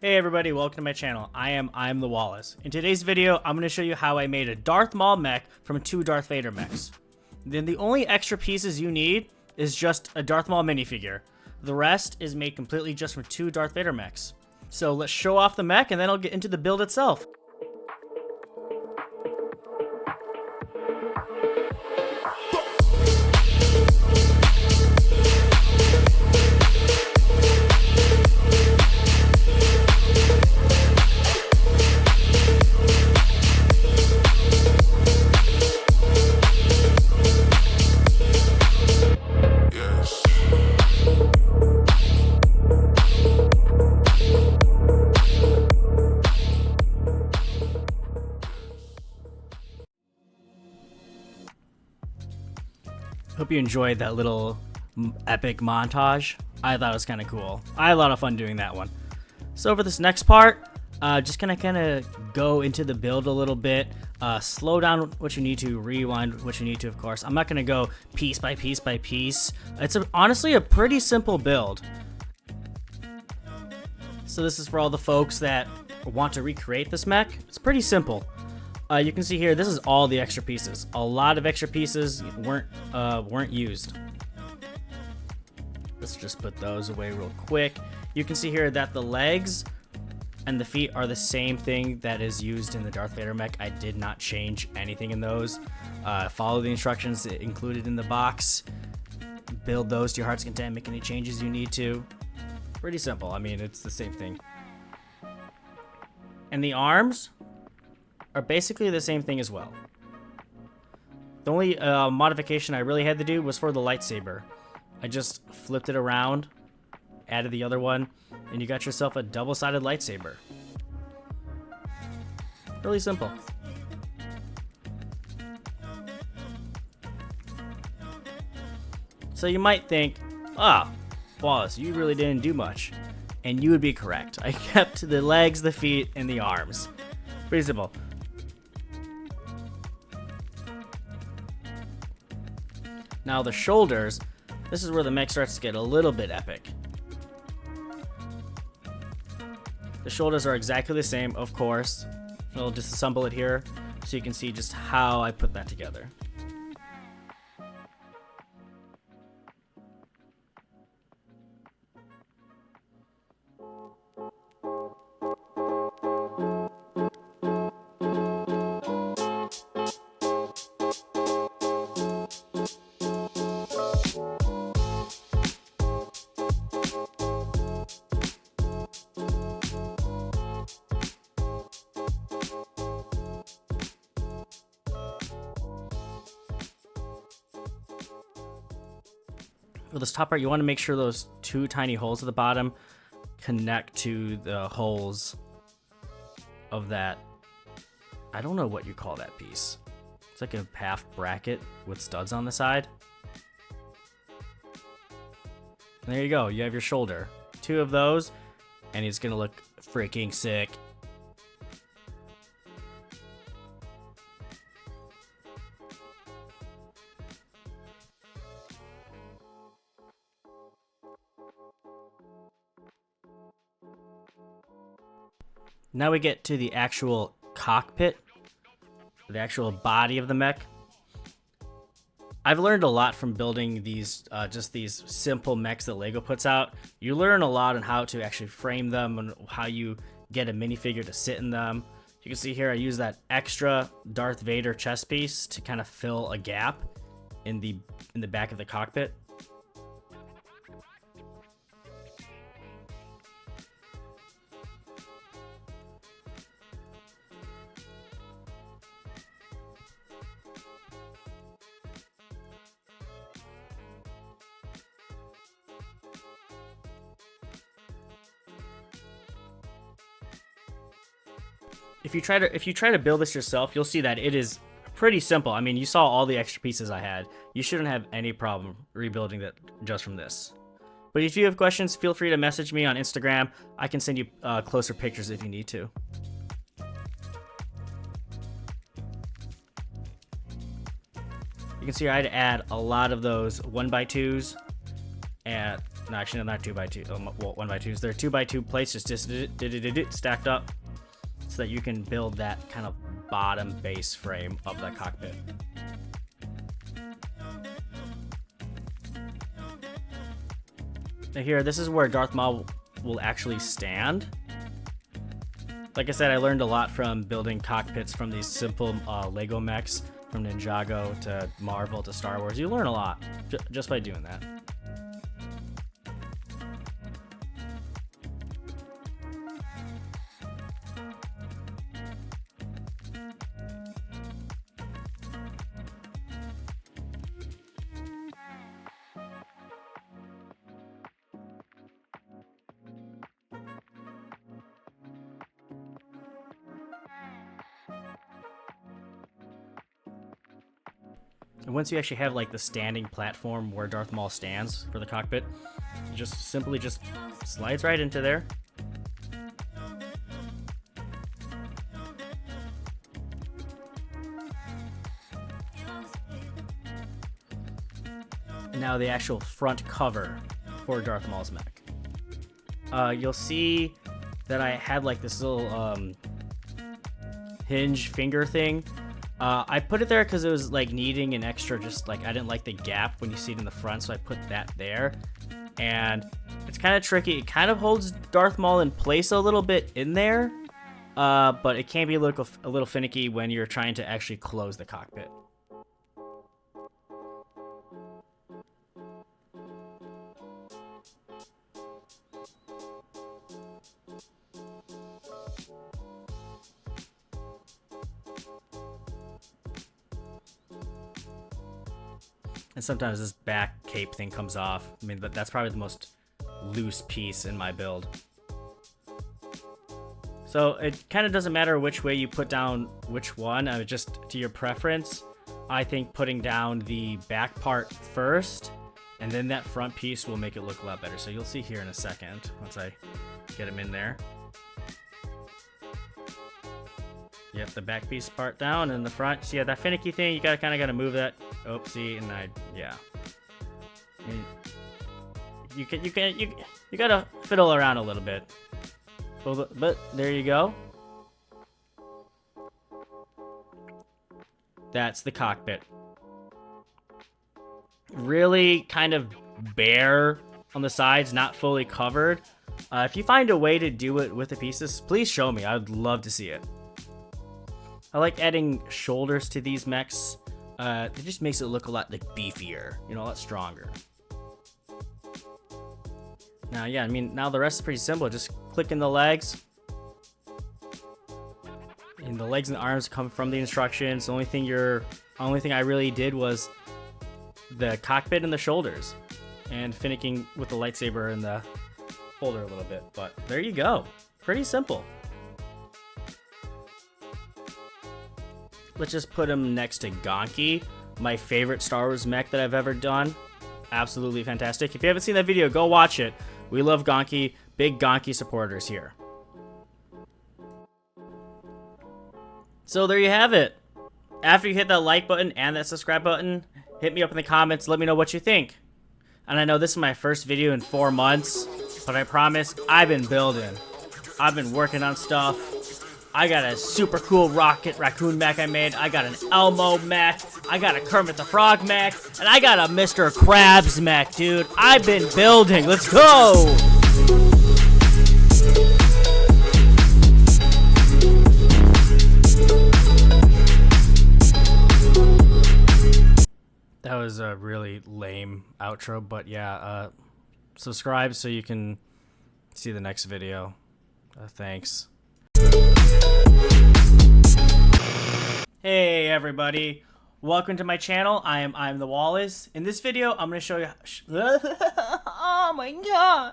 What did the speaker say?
Hey everybody, welcome to my channel. I'm the Wallace. In today's video, I'm going to show you how I made a Darth Maul Mech from 2 Darth Vader Mechs. Then the only extra pieces you need is just a Darth Maul minifigure. The rest is made completely just from 2 Darth Vader Mechs. So let's show off the mech and then I'll get into the build itself. Hope you enjoyed that little epic montage. I thought it was kind of cool. I had a lot of fun doing that one. So for this next part, just gonna kind of go into the build a little bit. Slow down what you need to, rewind what you need to, of course. I'm not gonna go piece by piece by piece. It's honestly a pretty simple build. So this is for all the folks that want to recreate this mech. It's pretty simple. You can see here, this is all the extra pieces. A lot of extra pieces weren't used. Let's just put those away real quick. You can see here that the legs and the feet are the same thing that is used in the Darth Vader mech. I did not change anything in those. Follow the instructions included in the box. Build those to your heart's content. Make any changes you need to. Pretty simple. I mean, it's the same thing. And the arms are basically the same thing as well. The only modification I really had to do was for the lightsaber. I just flipped it around, added the other one, and you got yourself a double-sided lightsaber. Really simple. So you might think, Wallace, you really didn't do much. And you would be correct. I kept the legs, the feet, and the arms. Pretty simple. Now the shoulders, this is where the mech starts to get a little bit epic. The shoulders are exactly the same, of course. I'll disassemble it here so you can see just how I put that together. For this top part, you want to make sure those 2 tiny holes at the bottom connect to the holes of that. I don't know what you call that piece. It's like a half bracket with studs on the side. And there you go. You have your shoulder. 2 of those, and it's gonna look freaking sick. Now we get to the actual cockpit, the actual body of the mech. I've learned a lot from building these, just these simple mechs that LEGO puts out. You learn a lot on how to actually frame them and how you get a minifigure to sit in them. You can see here I use that extra Darth Vader chest piece to kind of fill a gap in the back of the cockpit. If you try to build this yourself, you'll see that it is pretty simple. I mean, you saw all the extra pieces I had. You shouldn't have any problem rebuilding that just from this. But if you have questions, feel free to message me on Instagram. I can send you closer pictures if you need to. You can see I had to add a lot of those 1x2s and No, actually, not 2x2. Well, 1x2s. They're 2x2 plates just stacked up so that you can build that kind of bottom base frame of the cockpit. Now here, this is where Darth Maul will actually stand. Like I said, I learned a lot from building cockpits from these simple Lego mechs, from Ninjago to Marvel to Star Wars. You learn a lot just by doing that. And once you actually have like the standing platform where Darth Maul stands for the cockpit, it just simply just slides right into there. And now the actual front cover for Darth Maul's mech. You'll see that I had like this little hinge finger thing. I put it there because it was like needing an extra, just like I didn't like the gap when you see it in the front, so I put that there. And it's kind of tricky. It kind of holds Darth Maul in place a little bit in there, but it can be a little finicky when you're trying to actually close the cockpit. And sometimes this back cape thing comes off. I mean, that's probably the most loose piece in my build. So it kind of doesn't matter which way you put down which one, just to your preference. I think putting down the back part first, and then that front piece will make it look a lot better. So you'll see here in a second, once I get them in there. Yep, the back piece part down and the front. See, yeah, that finicky thing, you kind of gotta move that. Oh, see, and yeah. I mean, you gotta fiddle around a little bit. But there you go. That's the cockpit. Really kind of bare on the sides, not fully covered. If you find a way to do it with the pieces, please show me. I'd love to see it. I like adding shoulders to these mechs. It just makes it look a lot like beefier, you know, a lot stronger. Now, yeah, I mean, now the rest is pretty simple. Just click in the legs. And the legs and the arms come from the instructions. The only thing I really did was the cockpit and the shoulders, and finicking with the lightsaber and the holder a little bit. But there you go. Pretty simple. Let's just put him next to Gonki, my favorite Star Wars mech that I've ever done. Absolutely fantastic. If you haven't seen that video, go watch it. We love Gonki. Big Gonki supporters here. So there you have it. After you hit that like button and that subscribe button, hit me up in the comments. Let me know what you think. And I know this is my first video in 4 months, but I promise I've been building. I've been working on stuff. I got a super cool rocket raccoon mech I made. I got an Elmo mech. I got a Kermit the Frog mech. And I got a Mr. Krabs mech, dude. I've been building. Let's go! That was a really lame outro, but yeah, subscribe so you can see the next video. Thanks. Hey everybody, welcome to my channel. I'm the Wallace. In this video, I'm gonna show you. Oh my god!